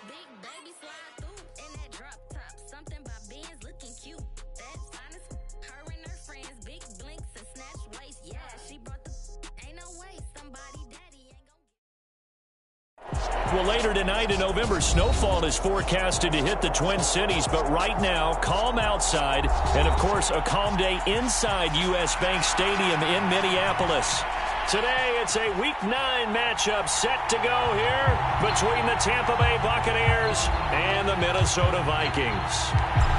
Big baby slide through in that drop top. Something by Benz looking cute. That's honest. Her and her friends, big blinks and snatch waist. Yeah, she brought the ain't no way. Somebody daddy ain't gonna. Well, later tonight in November, snowfall is forecasted to hit the Twin Cities, but right now, calm outside, and of course, a calm day inside U.S. Bank Stadium in Minneapolis. Today, it's a Week 9 matchup set to go here between the Tampa Bay Buccaneers and the Minnesota Vikings.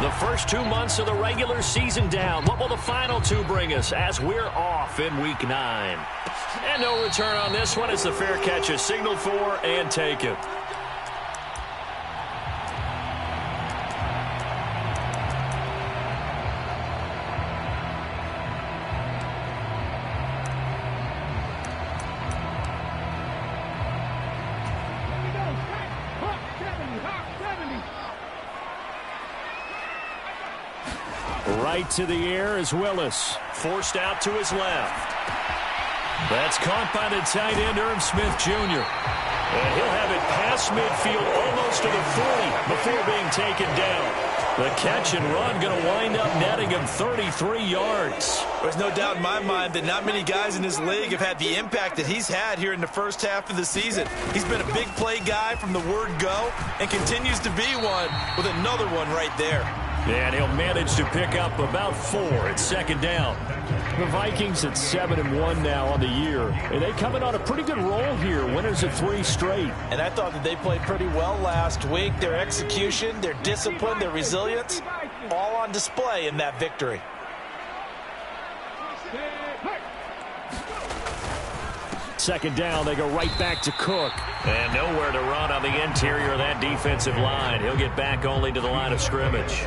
The first 2 months of the regular season down. What will the final two bring us as we're off in Week 9? And no return on this one as the fair catch is signaled for and taken. Right to the air is Willis. Forced out to his left. That's caught by the tight end, Irv Smith Jr. And he'll have it past midfield almost to the 40 before being taken down. The catch and run going to wind up netting him 33 yards. There's no doubt in my mind that not many guys in this league have had the impact that he's had here in the first half of the season. He's been a big play guy from the word go and continues to be one with another one right there. And he'll manage to pick up about 4 at second down. The Vikings at 7-1 now on the year. And they coming on a pretty good roll here. Winners of 3 straight. And I thought that they played pretty well last week. Their execution, their discipline, their resilience, all on display in that victory. Second down, they go right back to Cook. And nowhere to run on the interior of that defensive line. He'll get back only to the line of scrimmage.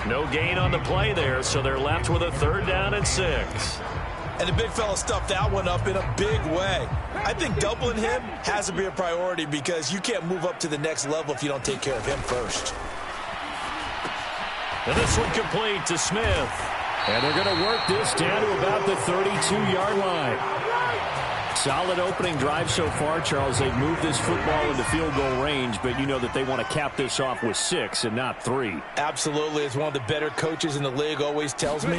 No gain on the play there, so they're left with a 3rd down and 6. And the big fella stuffed that one up in a big way. I think doubling him has to be a priority because you can't move up to the next level if you don't take care of him first. And this one complete to Smith. And they're going to work this down to about the 32-yard line. Solid opening drive so far, Charles. They've moved this football into field goal range, but you know that they want to cap this off with 6 and not 3. Absolutely. As one of the better coaches in the league always tells me,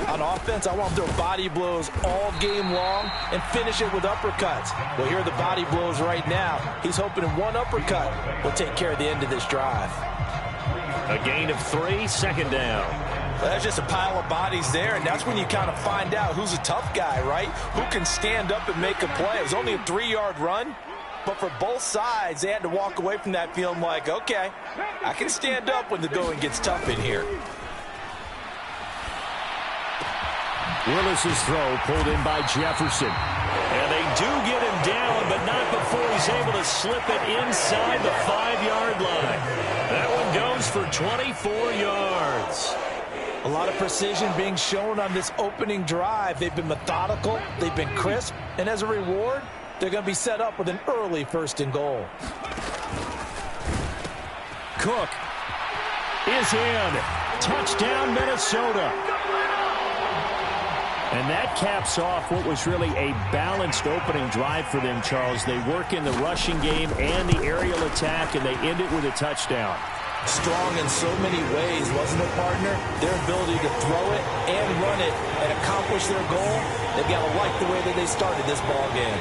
on offense, I want them to throw body blows all game long and finish it with uppercuts. Well, here are the body blows right now. He's hoping in one uppercut will take care of the end of this drive. A gain of 3, second down. Well, that's just a pile of bodies there, and that's when you kind of find out who's a tough guy, right? Who can stand up and make a play. It was only a 3-yard run, but for both sides, they had to walk away from that feeling like, okay, I can stand up when the going gets tough in here. Willis's throw pulled in by Jefferson. And they do get him down, but not before he's able to slip it inside the 5-yard line. That one goes for 24 yards. A lot of precision being shown on this opening drive. They've been methodical, they've been crisp, and as a reward, they're going to be set up with an early 1st and goal. Cook is in. Touchdown, Minnesota. And that caps off what was really a balanced opening drive for them, Charles. They work in the rushing game and the aerial attack, and they end it with a touchdown. Strong in so many ways, wasn't it, partner? Their ability to throw it and run it and accomplish their goal, they've got to like the way that they started this ball game.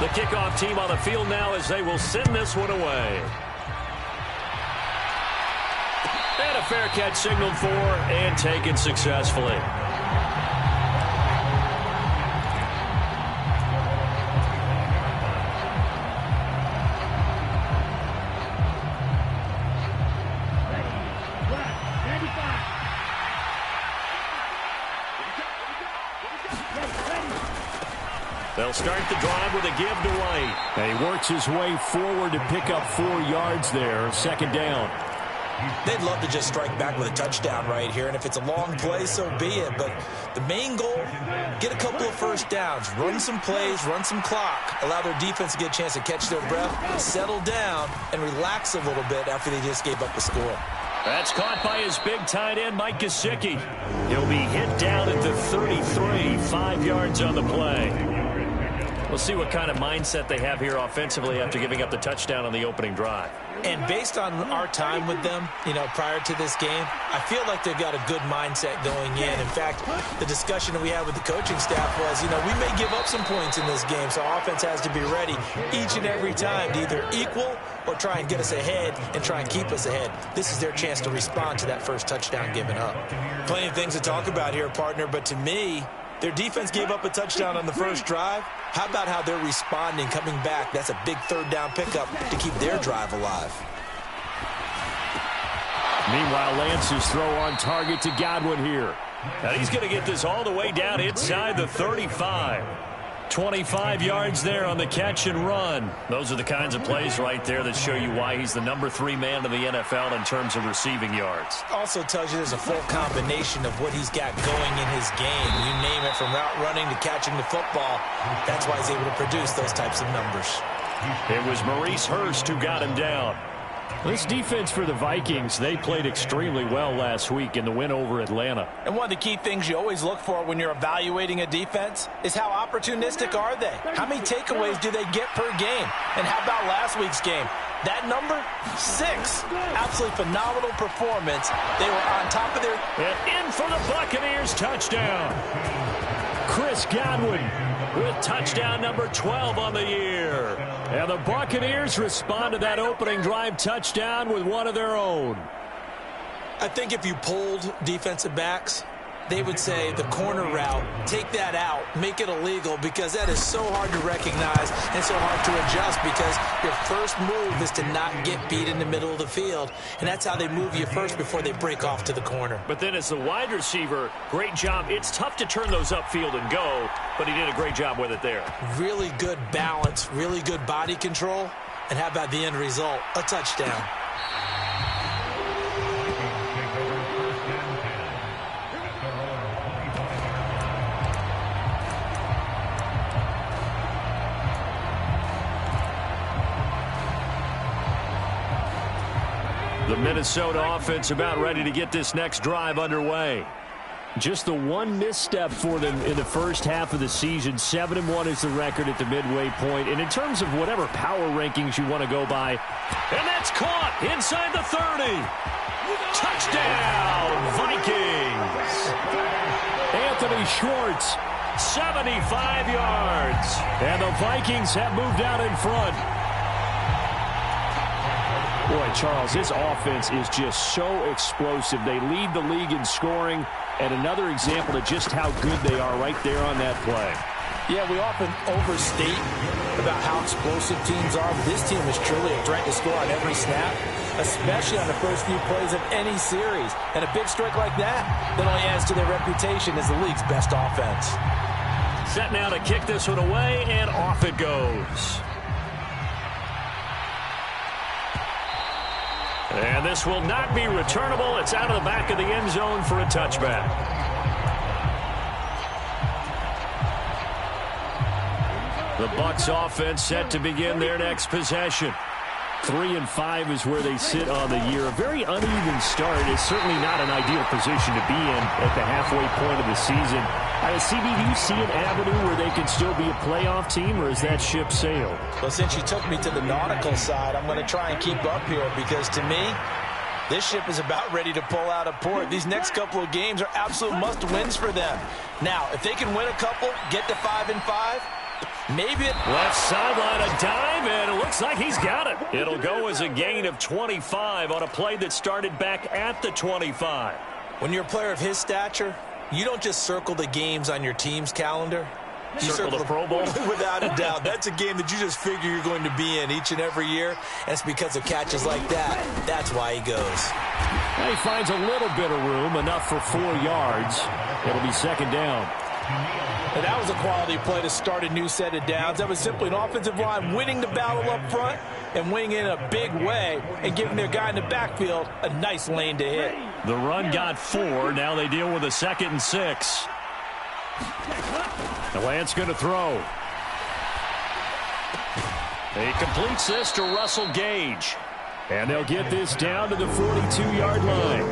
The kickoff team on the field now as they will send this one away. And a fair catch signaled for and taken successfully. They'll start the drive with a give to White. And he works his way forward to pick up 4 yards there. Second down. They'd love to just strike back with a touchdown right here, and if it's a long play, so be it. But the main goal, get a couple of first downs, run some plays, run some clock, allow their defense to get a chance to catch their breath, settle down, and relax a little bit after they just gave up the score. That's caught by his big tight end, Mike Gesicki. He'll be hit down at the 33, 5 yards on the play. We'll see what kind of mindset they have here offensively after giving up the touchdown on the opening drive. And based on our time with them, prior to this game, I feel like they've got a good mindset going in. In fact, the discussion that we had with the coaching staff was, we may give up some points in this game, so offense has to be ready each and every time to either equal or try and get us ahead and try and keep us ahead. This is their chance to respond to that first touchdown given up. Plenty of things to talk about here, partner, but to me, their defense gave up a touchdown on the first drive. How about how they're responding, coming back? That's a big third down pickup to keep their drive alive. Meanwhile, Lance's throw on target to Godwin here. And he's going to get this all the way down inside the 35. 25 yards there on the catch and run. Those are the kinds of plays right there that show you why he's the number 3 man in the NFL in terms of receiving yards. Also tells you there's a full combination of what he's got going in his game. You name it, from route running to catching the football. That's why he's able to produce those types of numbers. It was Maurice Hurst who got him down. This defense for the Vikings, they played extremely well last week in the win over Atlanta. And one of the key things you always look for when you're evaluating a defense is how opportunistic are they? How many takeaways do they get per game? And how about last week's game? That number, 6. Absolutely phenomenal performance. They were on top of their... And in for the Buccaneers touchdown. Chris Godwin with touchdown number 12 on the year. And the Buccaneers respond to that opening drive touchdown with one of their own. I think if you polled defensive backs, they would say the corner route, take that out, make it illegal, because that is so hard to recognize and so hard to adjust, because your first move is to not get beat in the middle of the field, and that's how they move you first before they break off to the corner. But then as the wide receiver, great job. It's tough to turn those upfield and go, but he did a great job with it there. Really good balance, really good body control, and how about the end result? A touchdown. The Minnesota offense about ready to get this next drive underway. Just the one misstep for them in the first half of the season. 7-1 is the record at the midway point. And in terms of whatever power rankings you want to go by, and that's caught inside the 30. Touchdown, Vikings. Anthony Schwartz, 75 yards. And the Vikings have moved out in front. Boy, Charles, this offense is just so explosive. They lead the league in scoring, and another example of just how good they are right there on that play. Yeah, we often overstate about how explosive teams are, but this team is truly a threat to score on every snap, especially on the first few plays of any series. And a big strike like that only adds to their reputation as the league's best offense. Set now to kick this one away, and off it goes. And this will not be returnable. It's out of the back of the end zone for a touchback. The Bucs offense set to begin their next possession. 3-5 is where they sit on the year. A very uneven start. It's certainly not an ideal position to be in at the halfway point of the season. CB, do you see an avenue where they can still be a playoff team, or is that ship sailed? Well, since you took me to the nautical side, I'm going to try and keep up here, because to me, this ship is about ready to pull out of port. These next couple of games are absolute must-wins for them. Now, if they can win a couple, get to 5-5, maybe it... Left sideline, a dive, and it looks like he's got it. It'll go as a gain of 25 on a play that started back at the 25. When you're a player of his stature, you don't just circle the games on your team's calendar. You circle the Pro Bowl? Without a doubt. That's a game that you just figure you're going to be in each and every year. And it's because of catches like that. That's why he goes. Now he finds a little bit of room, enough for 4 yards. It'll be second down. And that was a quality play to start a new set of downs. That was simply an offensive line winning the battle up front and winning in a big way and giving their guy in the backfield a nice lane to hit. The run got 4. Now they deal with a 2nd and 6. The Lance going to throw. He completes this to Russell Gage. And they'll get this down to the 42-yard line.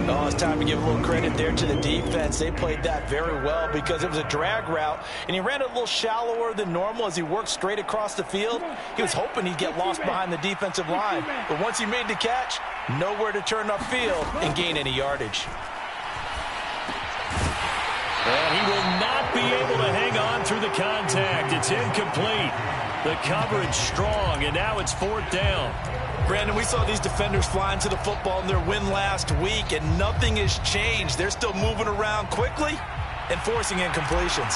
Oh, it's time to give a little credit there to the defense. They played that very well because it was a drag route, and he ran it a little shallower than normal as he worked straight across the field. He was hoping he'd get lost behind the defensive line, but once he made the catch, nowhere to turn upfield and gain any yardage. And he will not be able to hang on through the contact. It's incomplete. The coverage strong, and now it's 4th down. Brandon, we saw these defenders flying to the football in their win last week, and nothing has changed. They're still moving around quickly and forcing incompletions.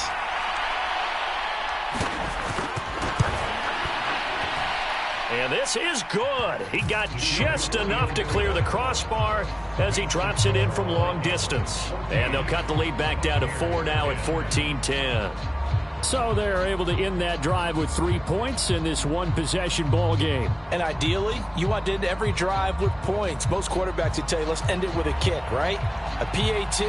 And this is good. He got just enough to clear the crossbar as he drops it in from long distance. And they'll cut the lead back down to 4 now at 14-10. So they're able to end that drive with 3 points in this one-possession ball game. And ideally, you want to end every drive with points. Most quarterbacks would tell you, let's end it with a kick, right? A PAT,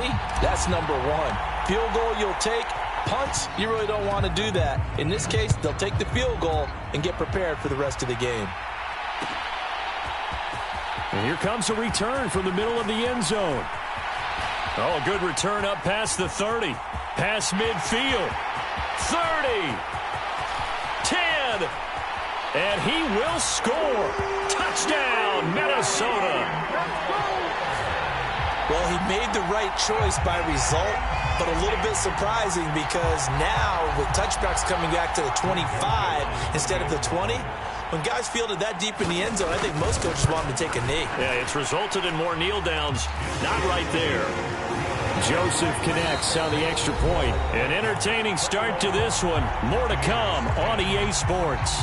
that's number 1. Field goal you'll take. Punts, you really don't want to do that. In this case, they'll take the field goal and get prepared for the rest of the game. And here comes a return from the middle of the end zone. Oh, a good return up past the 30. Past midfield. 30. 10. And he will score. Touchdown, Minnesota. Well, he made the right choice by result, but a little bit surprising because now with touchbacks coming back to the 25 instead of the 20, when guys fielded that deep in the end zone, I think most coaches want them to take a knee. Yeah, it's resulted in more kneel downs. Not right there. Joseph connects on the extra point. An entertaining start to this one. More to come on EA Sports.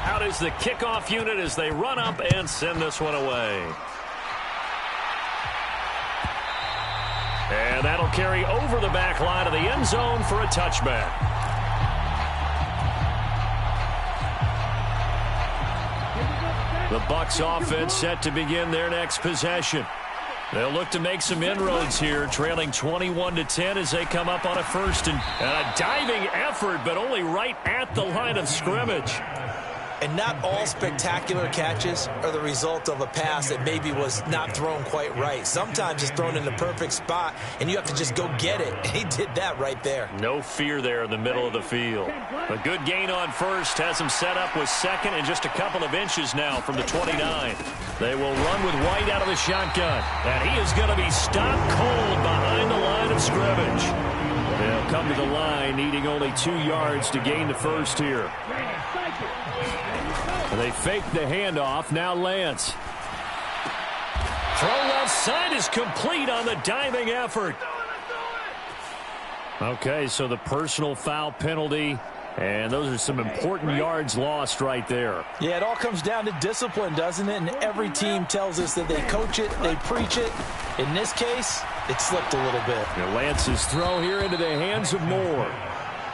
Out is the kickoff unit as they run up and send this one away. And that'll carry over the back line of the end zone for a touchback. The Bucs offense set to begin their next possession. They'll look to make some inroads here, trailing 21-10 as they come up on a first and a diving effort, but only right at the line of scrimmage. And not all spectacular catches are the result of a pass that maybe was not thrown quite right. Sometimes it's thrown in the perfect spot, and you have to just go get it. And he did that right there. No fear there in the middle of the field. A good gain on first has him set up with second and just a couple of inches now from the 29. They will run with White out of the shotgun. And he is going to be stopped cold behind the line of scrimmage. They'll come to the line needing only 2 yards to gain the first here. They fake the handoff. Now Lance. Throw left side is complete on the diving effort. Okay, so the personal foul penalty, and those are some important yards lost right there. Yeah, it all comes down to discipline, doesn't it? And every team tells us that they coach it, they preach it. In this case, it slipped a little bit. And Lance's throw here into the hands of Moore.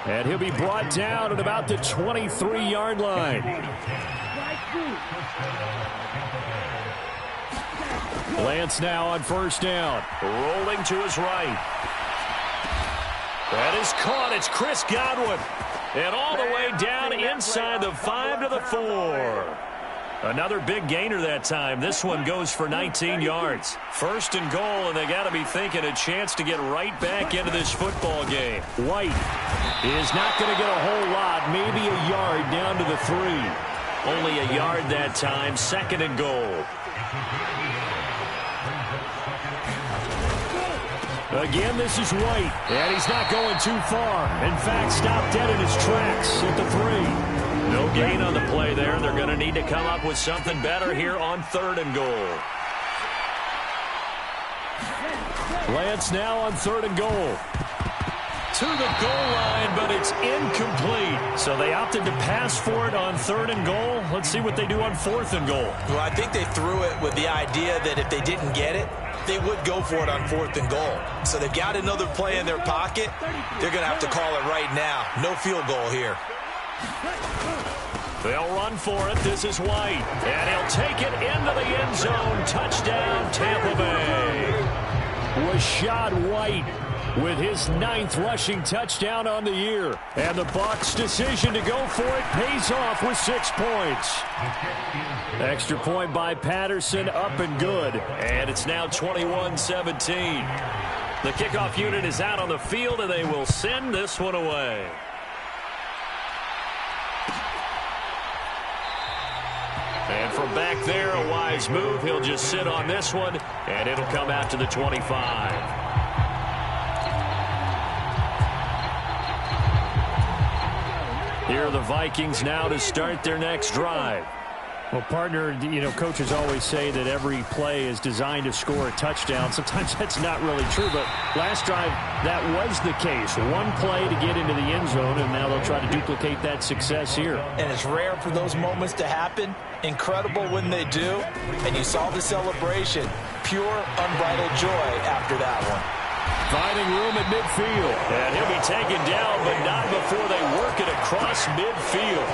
And he'll be brought down at about the 23-yard line. Lance now on first down. Rolling to his right. That is caught. It's Chris Godwin. And all the way down inside the 5 to the 4. Another big gainer that time. This one goes for 19 yards. First and goal, and they got to be thinking a chance to get right back into this football game. White is not going to get a whole lot, maybe a yard down to the 3. Only a yard that time, second and goal. Again, this is White, and he's not going too far. In fact, stopped dead in his tracks at the 3. No gain on the play there. They're going to need to come up with something better here on third and goal. Lance now on third and goal. To the goal line, but it's incomplete. So they opted to pass for it on third and goal. Let's see what they do on fourth and goal. Well, I think they threw it with the idea that if they didn't get it, they would go for it on fourth and goal. So they've got another play in their pocket. They're going to have to call it right now. No field goal here. They'll run for it. This is White. And he'll take it into the end zone. Touchdown, Tampa Bay. Rashad White with his 9th rushing touchdown on the year. And the Bucs' decision to go for it pays off with 6 points. Extra point by Patterson, up and good. And it's now 21-17. The kickoff unit is out on the field, and they will send this one away. And from back there, a wise move. He'll just sit on this one, and it'll come out to the 25. Here are the Vikings now to start their next drive. Well, partner, coaches always say that every play is designed to score a touchdown. Sometimes that's not really true, but last drive, that was the case. One play to get into the end zone, and now they'll try to duplicate that success here. And it's rare for those moments to happen. Incredible when they do. And you saw the celebration. Pure, unbridled joy after that one. Finding room at midfield. And he'll be taken down, but not before they work it across midfield.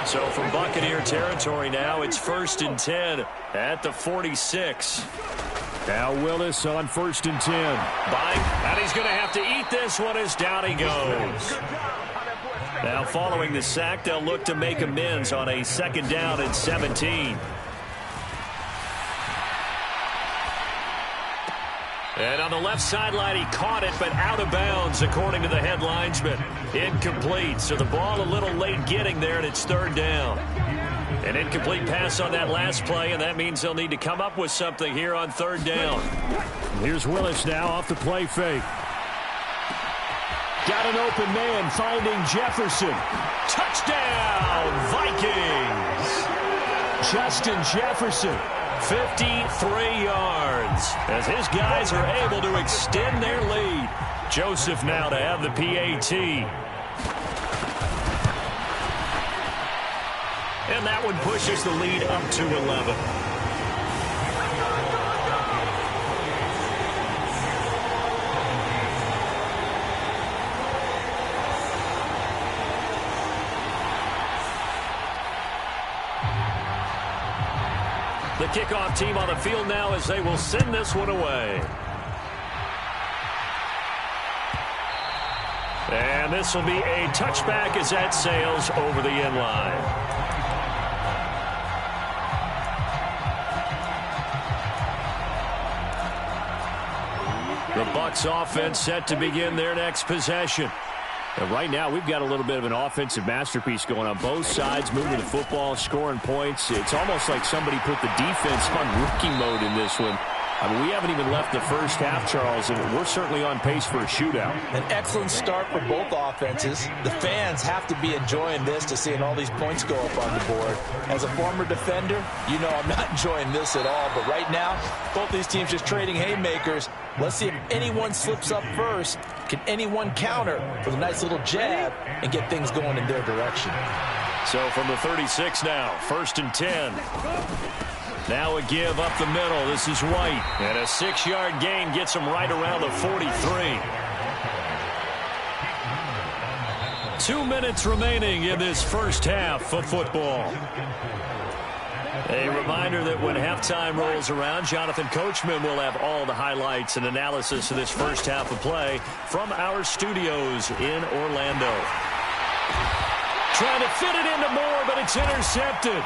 So from Buccaneer territory now, it's 1st and 10 at the 46. Now Willis on 1st and 10. And he's going to have to eat this one as down he goes. Now following the sack, they'll look to make amends on a 2nd down and 17. And on the left sideline, he caught it, but out of bounds, according to the head linesman. Incomplete, so the ball a little late getting there, and it's 3rd down. An incomplete pass on that last play, and that means they'll need to come up with something here on 3rd down. Here's Willis now off the play fake. Got an open man, finding Jefferson. Touchdown, Vikings! Justin Jefferson. 53 yards as his guys are able to extend their lead. Joseph now to have the PAT. And that one pushes the lead up to 11. The kickoff team on the field now as they will send this one away. And this will be a touchback as that sails over the end line. The Bucs offense set to begin their next possession. And right now, we've got a little bit of an offensive masterpiece going on both sides, moving the football, scoring points. It's almost like somebody put the defense on rookie mode in this one. I mean, we haven't even left the first half, Charles, and we're certainly on pace for a shootout. An excellent start for both offenses. The fans have to be enjoying this to seeing all these points go up on the board. As a former defender, you know I'm not enjoying this at all. But right now, both these teams just trading haymakers. Let's see if anyone slips up first. Can anyone counter with a nice little jab and get things going in their direction? So from the 36 now, 1st and 10. Now a give up the middle. This is White. And a 6-yard gain gets him right around the 43. 2 minutes remaining in this first half of football. A reminder that when halftime rolls around, Jonathan Coachman will have all the highlights and analysis of this first half of play from our studios in Orlando. Trying to fit it into Moore, but it's intercepted.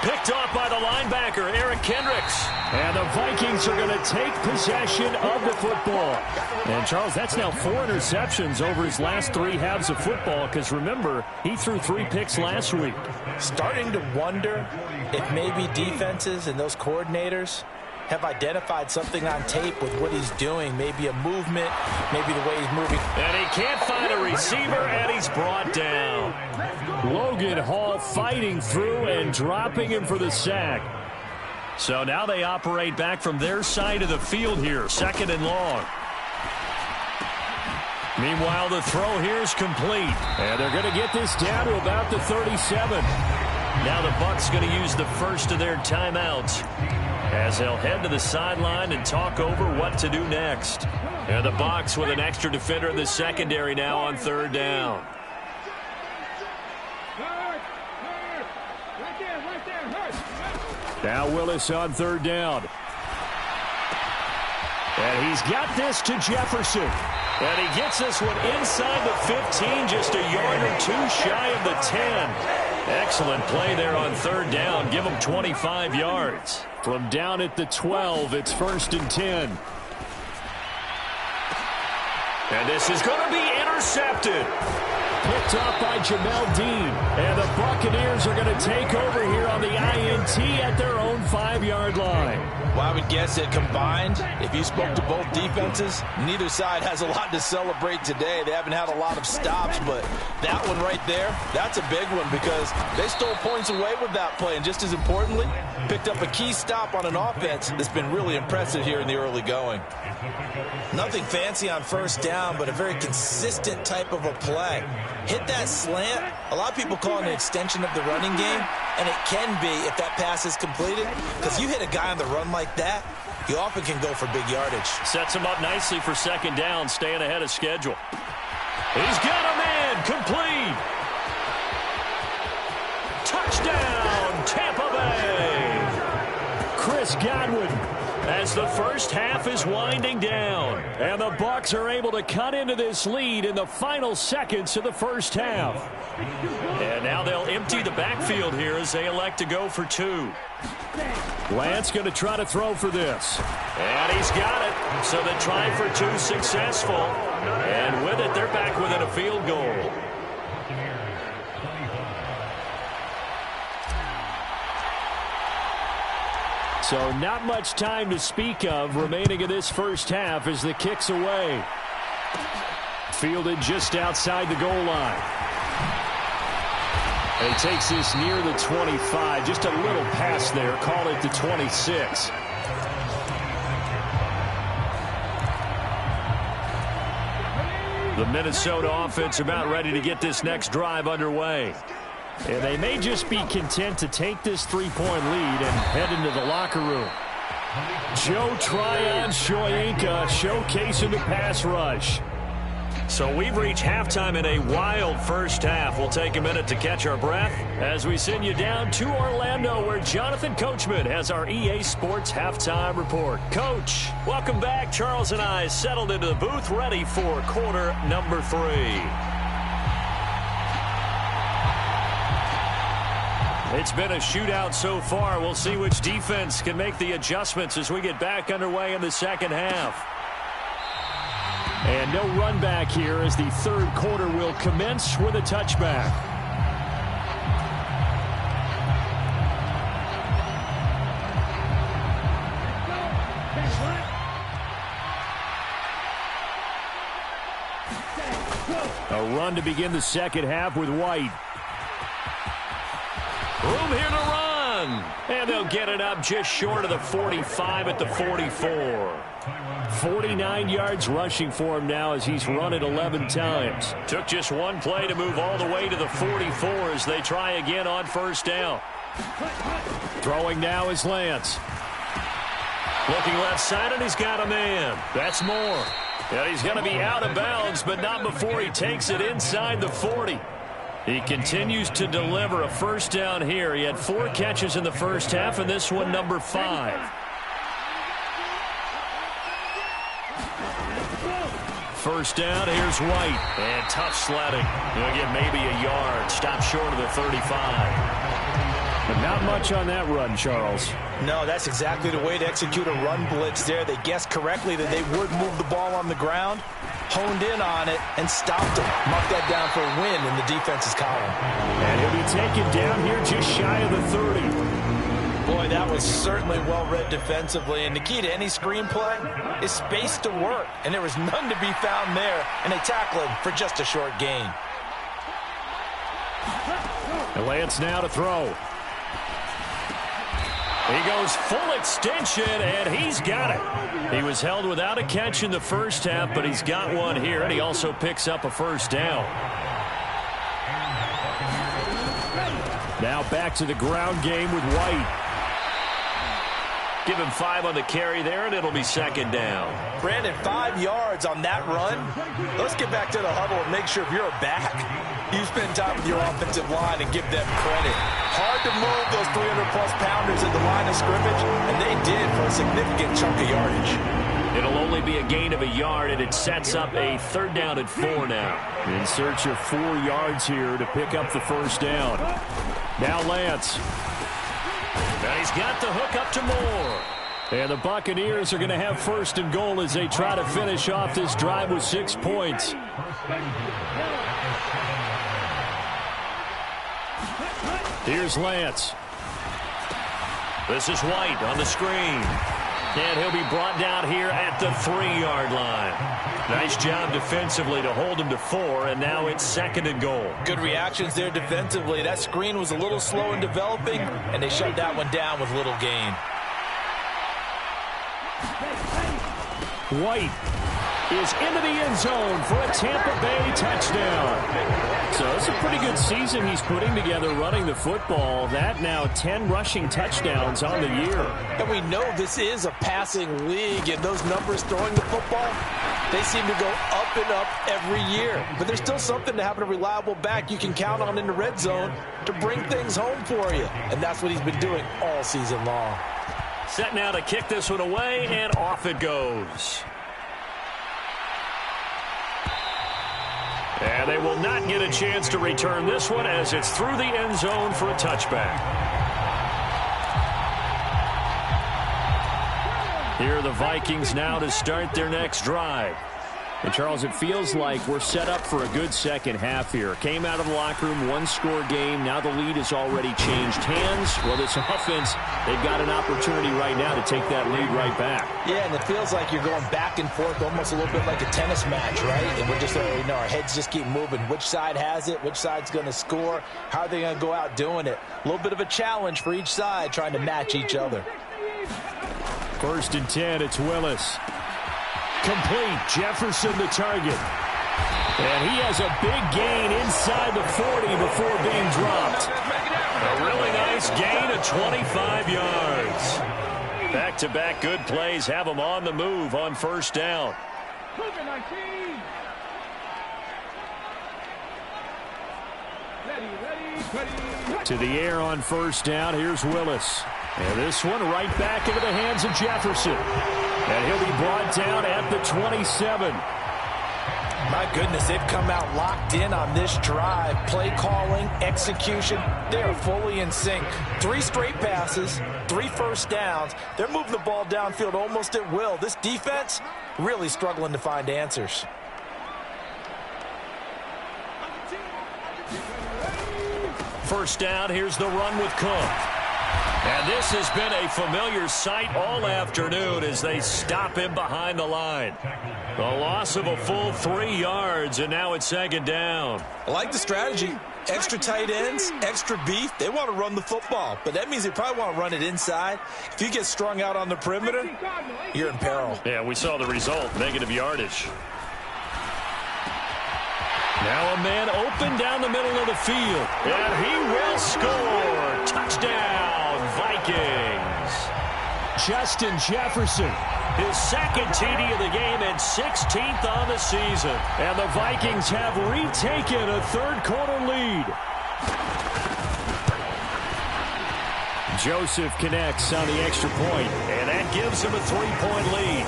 Picked off by the linebacker, Eric Kendricks. And the Vikings are going to take possession of the football. And, Charles, that's now 4 interceptions over his last 3 halves of football because, remember, he threw 3 picks last week. Starting to wonder if maybe defenses and those coordinators have identified something on tape with what he's doing. Maybe a movement, maybe the way he's moving. And he can't find a receiver, and he's brought down. Logan Hall fighting through and dropping him for the sack. So now they operate back from their side of the field here, 2nd and long. Meanwhile, the throw here is complete. And they're going to get this down to about the 37. Now the Bucs going to use the first of their timeouts as they'll head to the sideline and talk over what to do next. And the Bucs with an extra defender in the secondary now on 3rd down. Now Willis on 3rd down. And he's got this to Jefferson. And he gets this one inside the 15, just a yard or two shy of the 10. Excellent play there on third down. Give him 25 yards. From down at the 12, it's 1st and 10. And this is going to be intercepted. Picked off by Jamel Dean. And the Buccaneers are going to take over here on the INT at their own 5-yard line. Well, I would guess that combined, if you spoke to both defenses, neither side has a lot to celebrate today. They haven't had a lot of stops, but that one right there, that's a big one because they stole points away with that play. And just as importantly, picked up a key stop on an offense that's been really impressive here in the early going. Nothing fancy on first down, but a very consistent type of a play. Hit that slant. A lot of people call it an extension of the running game, and it can be if that pass is completed, because you hit a guy on the run like that, you often can go for big yardage. Sets him up nicely for second down, staying ahead of schedule. He's got a man, complete. Touchdown, Tampa Bay. Chris Godwin. As the first half is winding down. And the Bucs are able to cut into this lead in the final seconds of the first half. And now they'll empty the backfield here as they elect to go for 2. Lance going to try to throw for this. And he's got it. So the try for 2 successful. And with it, they're back within a field goal. So not much time to speak of remaining in this first half as the kick's away. Fielded just outside the goal line. And he takes this near the 25. Just a little pass there. Call it the 26. The Minnesota offense about ready to get this next drive underway. And they may just be content to take this 3-point lead and head into the locker room. Joe Tryon-Shoyinka showcasing the pass rush. So we've reached halftime in a wild first half. We'll take a minute to catch our breath as we send you down to Orlando, where Jonathan Coachman has our EA Sports halftime report. Coach, welcome back. Charles and I settled into the booth, ready for quarter number 3. It's been a shootout so far. We'll see which defense can make the adjustments as we get back underway in the second half. And no run back here as the third quarter will commence with a touchback. A run to begin the second half with White. Room here to run. And they'll get it up just short of the 45 at the 44. 49 yards rushing for him now as he's run it 11 times. Took just one play to move all the way to the 44 as they try again on first down. Throwing now is Lance. Looking left side, and he's got a man. That's Moore. And he's going to be out of bounds, but not before he takes it inside the 40. He continues to deliver a first down here. He had 4 catches in the first half, and this one number 5. First down, here's White. And tough sledding. He'll get maybe a yard. Stop short of the 35. But not much on that run, Charles. No, that's exactly the way to execute a run blitz there. They guessed correctly that they would move the ball on the ground, honed in on it, and stopped him. Marked that down for a win in the defense's column. And he'll be taken down here just shy of the 30. Boy, that was certainly well-read defensively. And the key to any screenplay is space to work. And there was none to be found there. And they tackled him for just a short gain. And Lance now to throw. He goes full extension, and he's got it. He was held without a catch in the first half, but he's got one here, and he also picks up a first down. Now back to the ground game with White. Give him 5 on the carry there, and it'll be second down. Brandon, 5 yards on that run. Let's get back to the huddle and make sure if you're back, you spend time with your offensive line and give them credit. Hard to move those 300-plus pounders at the line of scrimmage, and they did for a significant chunk of yardage. It'll only be a gain of a yard, and it sets up a 3rd down and 4 now. In search of 4 yards here to pick up the 1st down. Now Lance. Now he's got the hook up to Moore. And the Buccaneers are going to have 1st and goal as they try to finish off this drive with 6 points. Here's Lance. This is White on the screen. And he'll be brought down here at the 3-yard line. Nice job defensively to hold him to 4, and now it's 2nd and goal. Good reactions there defensively. That screen was a little slow in developing, and they shut that one down with little gain. White is into the end zone for a Tampa Bay touchdown. So it's a pretty good season he's putting together running the football. That now 10 rushing touchdowns on the year. And we know this is a passing league, and those numbers throwing the football, they seem to go up and up every year. But there's still something to having a reliable back you can count on in the red zone to bring things home for you. And that's what he's been doing all season long. Set now to kick this one away, and off it goes. And they will not get a chance to return this one as it's through the end zone for a touchback. Here are the Vikings now to start their next drive. And, Charles, it feels like we're set up for a good second half here. Came out of the locker room, 1-score game. Now the lead has already changed hands. Well, this offense, they've got an opportunity right now to take that lead right back. Yeah, and it feels like you're going back and forth almost a little bit like a tennis match, right? And we're just, our heads just keep moving. Which side has it? Which side's going to score? How are they going to go out doing it? A little bit of a challenge for each side trying to match each other. 1st and 10, it's Willis. Complete. Jefferson the target. And he has a big gain inside the 40 before being dropped. A really nice gain of 25 yards. Back-to-back good plays have them on the move on 1st down. To the air on 1st down. Here's Willis. And this one right back into the hands of Jefferson. And he'll be brought down at the 27. My goodness, they've come out locked in on this drive. Play calling, execution, they are fully in sync. 3 straight passes, 3 first downs. They're moving the ball downfield almost at will. This defense really struggling to find answers. First down, here's the run with Cook. And this has been a familiar sight all afternoon as they stop him behind the line. The loss of a full 3 yards, and now it's 2nd down. I like the strategy. Extra tight ends, extra beef. They want to run the football, but that means they probably want to run it inside. If you get strung out on the perimeter, you're in peril. Yeah, we saw the result, negative yardage. Now a man open down the middle of the field, and he will score. Touchdown, Vikings. Justin Jefferson. His 2nd TD of the game and 16th on the season. And the Vikings have retaken a 3rd-quarter lead. Joseph connects on the extra point, and that gives him a 3-point lead.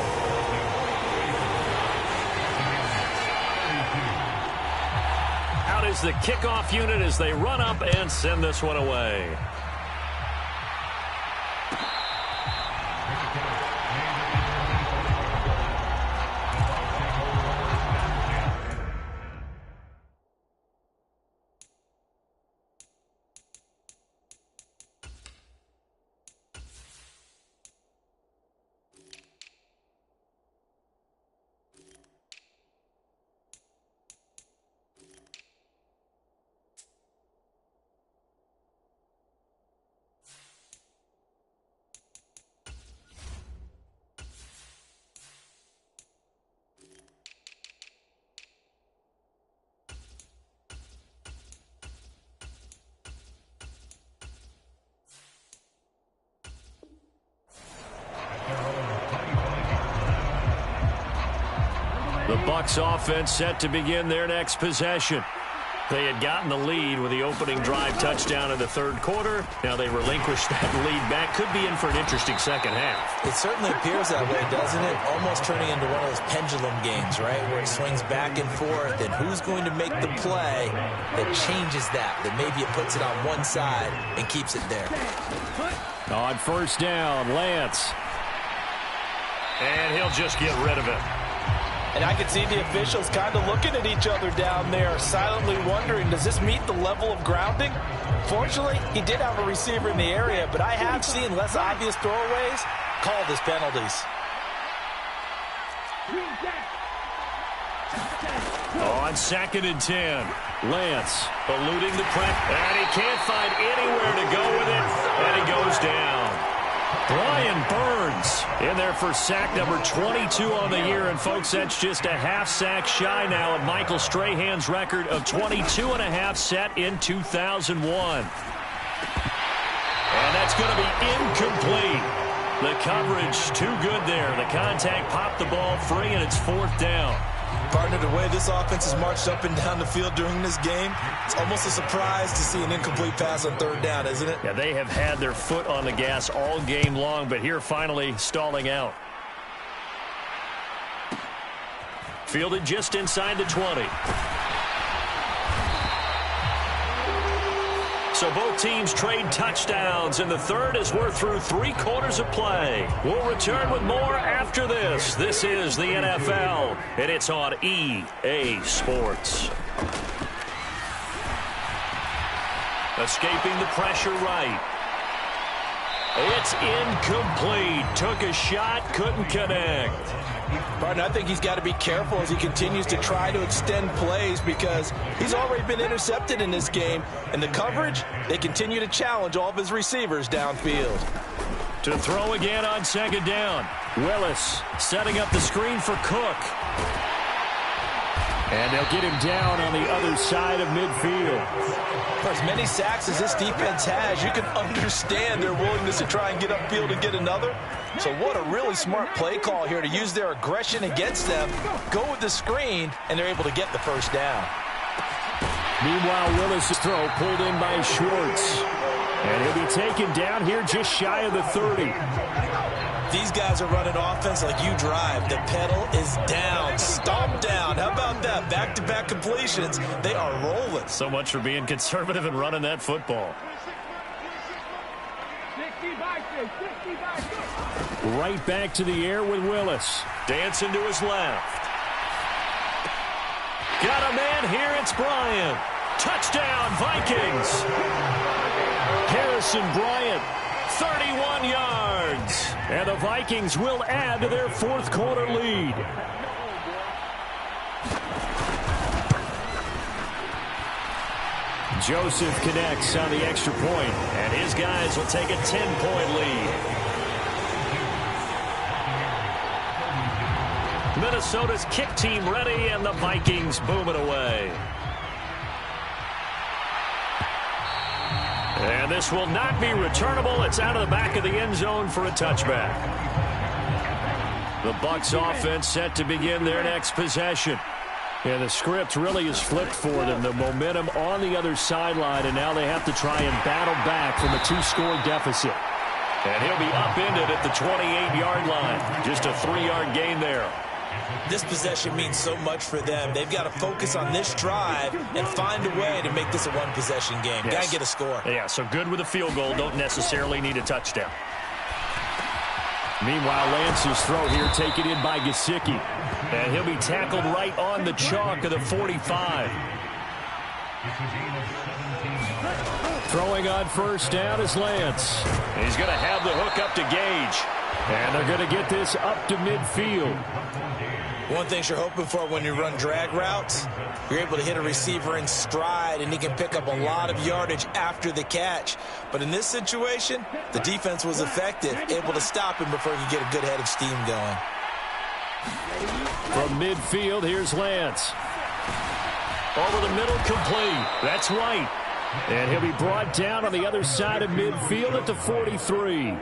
Out is the kickoff unit as they run up and send this one away. The Bucs offense set to begin their next possession. They had gotten the lead with the opening drive touchdown in the third quarter. Now they relinquished that lead back. Could be in for an interesting second half. It certainly appears that way, doesn't it? Almost turning into one of those pendulum games, right, where it swings back and forth, and who's going to make the play that changes that maybe it puts it on one side and keeps it there. On first down, Lance. And he'll just get rid of it. And I can see the officials kind of looking at each other down there, silently wondering, does this meet the level of grounding? Fortunately, he did have a receiver in the area, but I have seen less obvious throwaways called as penalties. On 2nd and 10, Lance eluding the press, and he can't find anywhere to go with it, and he goes down. Brian Burns in there for sack number 22 on the year. And, folks, that's just a half sack shy now of Michael Strahan's record of 22.5 set in 2001. And that's going to be incomplete. The coverage too good there. The contact popped the ball free, and it's 4th down. Partner, the way this offense has marched up and down the field during this game, it's almost a surprise to see an incomplete pass on 3rd down, isn't it? Yeah, they have had their foot on the gas all game long, but here finally stalling out. Fielded just inside the 20. So both teams trade touchdowns, and the third as we're through 3 quarters of play. We'll return with more after this. This is the NFL, and it's on EA Sports. Escaping the pressure right. It's incomplete. Took a shot, couldn't connect. Barton, I think he's got to be careful as he continues to try to extend plays because he's already been intercepted in this game. And the coverage, they continue to challenge all of his receivers downfield. To throw again on 2nd down. Willis setting up the screen for Cook. And they'll get him down on the other side of midfield. For as many sacks as this defense has, you can understand their willingness to try and get upfield and get another. So what a really smart play call here to use their aggression against them, go with the screen, and they're able to get the 1st down. Meanwhile, Willis' throw pulled in by Schwartz. And he'll be taken down here just shy of the 30. These guys are running offense like you drive. The pedal is down, stomped down. How about that? Back-to-back completions. They are rolling. So much for being conservative and running that football. Right back to the air with Willis. Dancing to his left. Got a man here. It's Bryant. Touchdown, Vikings. Harrison Bryant, 31 yards. And the Vikings will add to their 4th quarter lead. Joseph connects on the extra point, and his guys will take a 10-point lead. Minnesota's kick team ready, and the Vikings boom it away. And this will not be returnable. It's out of the back of the end zone for a touchback. The Bucs offense set to begin their next possession. And the script really is flipped for them. The momentum on the other sideline, and now they have to try and battle back from a 2-score deficit. And he'll be upended at the 28-yard line. Just a 3-yard gain there. This possession means so much for them. They've got to focus on this drive and find a way to make this a one-possession game. Yes. Got to get a score. Yeah, so good with a field goal. Don't necessarily need a touchdown. Meanwhile, Lance's throw here taken in by Gesicki. And he'll be tackled right on the chalk of the 45. Throwing on 1st down is Lance. He's going to have the hook up to Gage. And they're going to get this up to midfield. One thing you're hoping for when you run drag routes, you're able to hit a receiver in stride, and he can pick up a lot of yardage after the catch. But in this situation, the defense was effective, able to stop him before he could get a good head of steam going. From midfield, here's Lance. Over the middle, complete. That's White. And he'll be brought down on the other side of midfield at the 43.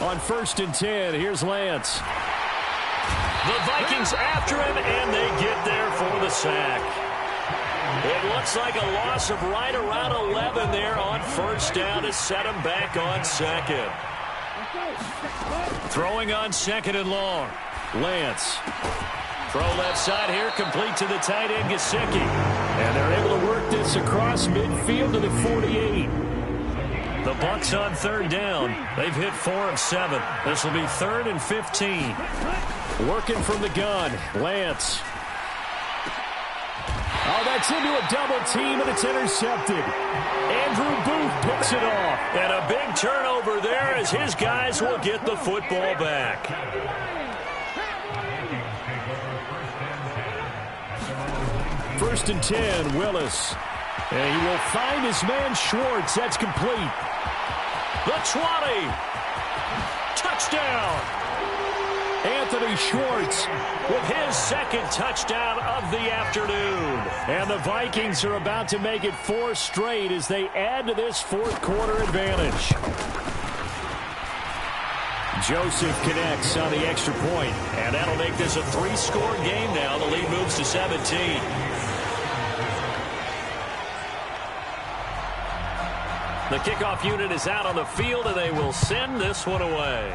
On 1st and 10, here's Lance. The Vikings after him, and they get there for the sack. It looks like a loss of right around 11 there on first down to set him back on second. Throwing on second and long. Lance. Throw left side here, complete to the tight end, Gesicki. And they're able to work this across midfield to the 48. The Bucs on third down. They've hit 4 of 7. This will be 3rd and 15. Working from the gun, Lance. Oh, that's into a double team, and it's intercepted. Andrew Booth picks it off. And a big turnover there as his guys will get the football back. First and 10, Willis. And he will find his man Schwartz. That's complete. The 20. Touchdown. Anthony Schwartz with his second touchdown of the afternoon. And the Vikings are about to make it 4 straight as they add to this fourth quarter advantage. Joseph connects on the extra point, and that'll make this a 3-score game now. The lead moves to 17. The kickoff unit is out on the field, and they will send this one away.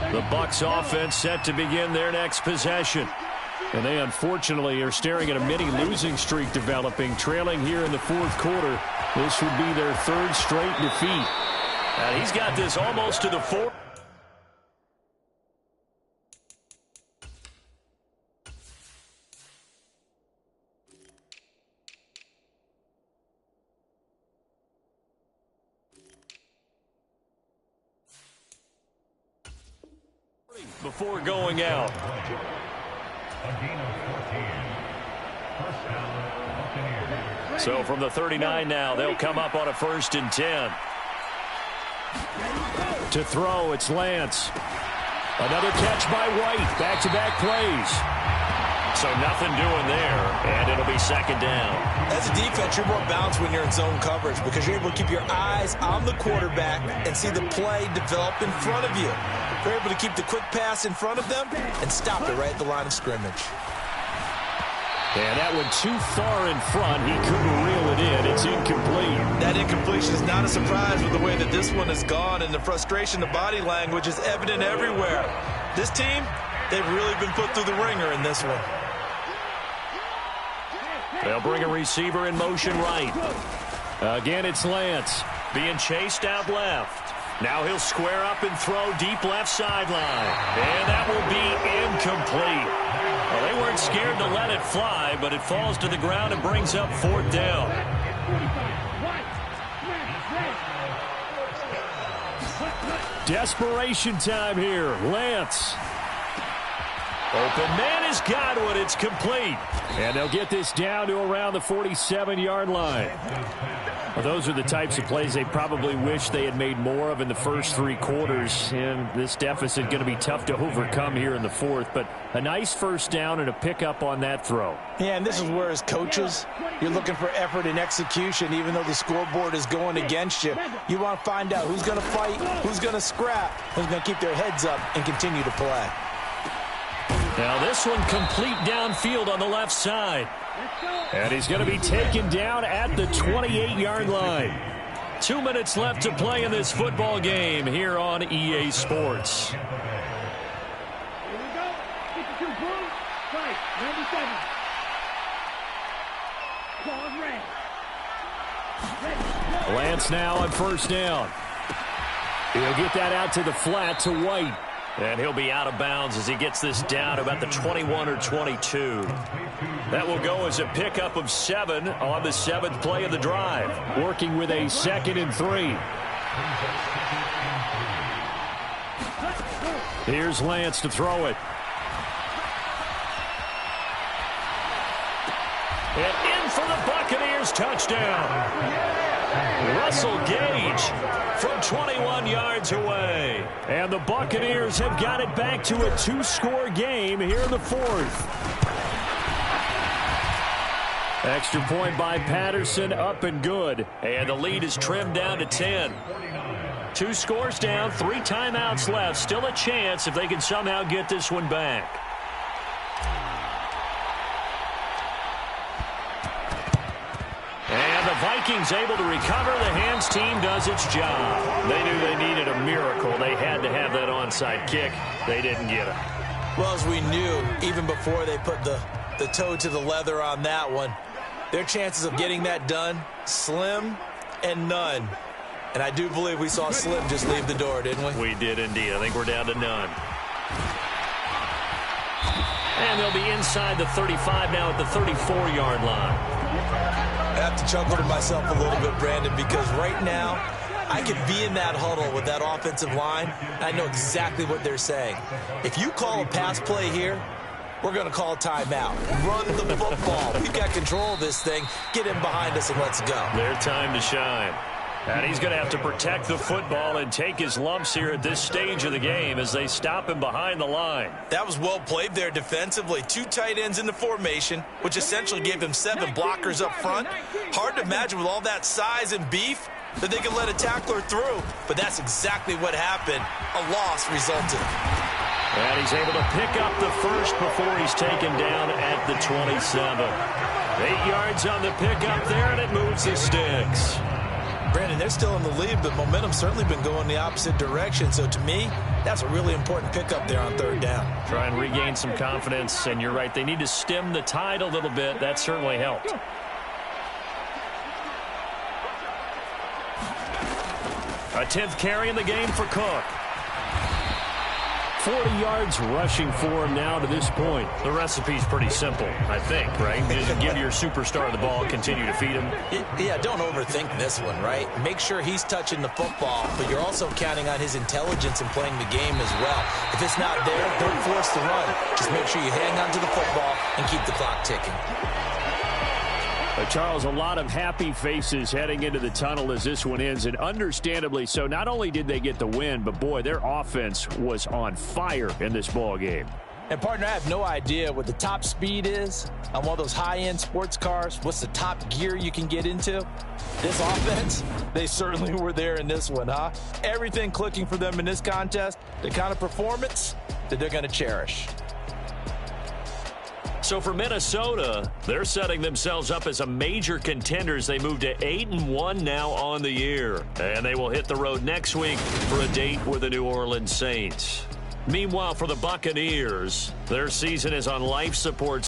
The Bucs offense set to begin their next possession. And they unfortunately are staring at a mini losing streak developing, trailing here in the fourth quarter. This would be their 3rd straight defeat. And he's got this almost to the 4th. Before going out. So from the 39 now, they'll come up on a 1st and 10. To throw, it's Lance. Another catch by White. Back-to-back plays. So nothing doing there, and it'll be 2nd down. As a defense, you're more balanced when you're in zone coverage because you're able to keep your eyes on the quarterback and see the play develop in front of you. You're able to keep the quick pass in front of them and stop it right at the line of scrimmage. And that one too far in front. He couldn't reel it in. It's incomplete. That incompletion is not a surprise with the way that this one has gone, and the frustration, the body language is evident everywhere. This team, they've really been put through the ringer in this one. They'll bring a receiver in motion right. Again, it's Lance being chased out left. Now he'll square up and throw deep left sideline. And that will be incomplete. Well, they weren't scared to let it fly, but it falls to the ground and brings up 4th down. Desperation time here. Lance. Open man has got one. It's complete. And they'll get this down to around the 47-yard line. Well, those are the types of plays they probably wish they had made more of in the first 3 quarters. And this deficit going to be tough to overcome here in the 4th. But a nice first down and a pickup on that throw. Yeah, and this is where as coaches, you're looking for effort and execution. Even though the scoreboard is going against you, you want to find out who's going to fight, who's going to scrap, who's going to keep their heads up and continue to play. Now this one complete downfield on the left side. And he's going to be taken down at the 28-yard line. 2 minutes left to play in this football game here on EA Sports. Here we go. 52 Bulls. Fight. 97. Ball red. Lance now on first down. He'll get that out to the flat to White. And he'll be out of bounds as he gets this down about the 21 or 22. That will go as a pickup of 7 on the 7th play of the drive. Working with a 2nd and 3. Here's Lance to throw it. And in for the Buccaneers, touchdown. Russell Gage from 21 yards away. And the Buccaneers have got it back to a 2-score game here in the fourth. Extra point by Patterson, up and good. And the lead is trimmed down to 10. 2 scores down, 3 timeouts left. Still a chance if they can somehow get this one back. And the Vikings able to recover. The hands team does its job. They knew they needed a miracle. They had to have that onside kick. They didn't get it. Well, as we knew, even before they put the toe to the leather on that one, their chances of getting that done, slim and none. And I do believe we saw Slim just leave the door, didn't we? We did indeed. I think we're down to none. And they'll be inside the 35 now at the 34-yard line. I have to chuckle to myself a little bit, Brandon, because right now I could be in that huddle with that offensive line. I know exactly what they're saying. If you call a pass play here, we're going to call a timeout. Run the football. We've got control of this thing. Get in behind us and let's go. Their time to shine. And he's going to have to protect the football and take his lumps here at this stage of the game as they stop him behind the line. That was well played there defensively. 2 tight ends in the formation, which essentially gave him 7 blockers up front. Hard to imagine with all that size and beef that they could let a tackler through. But that's exactly what happened. A loss resulted. And he's able to pick up the first before he's taken down at the 27. 8 yards on the pickup there, and it moves the sticks. Brandon, they're still in the lead, but momentum's certainly been going the opposite direction. So to me, that's a really important pickup there on 3rd down. Try and regain some confidence, and you're right. They need to stem the tide a little bit. That certainly helped. A 10th carry in the game for Cook. 40 yards rushing for him now to this point. The recipe's pretty simple, I think, right? Just give your superstar the ball, continue to feed him. Yeah, don't overthink this one, right? Make sure he's touching the football, but you're also counting on his intelligence in playing the game as well. If it's not there, don't force the run. Just make sure you hang on to the football and keep the clock ticking. Charles, a lot of happy faces heading into the tunnel as this one ends, and understandably so. Not only did they get the win, but boy, their offense was on fire in this ball game. And partner, I have no idea what the top speed is on one of those high-end sports cars. What's the top gear you can get into? This offense, they certainly were there in this one, huh? Everything clicking for them in this contest, the kind of performance that they're going to cherish. So for Minnesota, they're setting themselves up as a major contender as they move to 8-1 now on the year. And they will hit the road next week for a date with the New Orleans Saints. Meanwhile, for the Buccaneers, their season is on life support.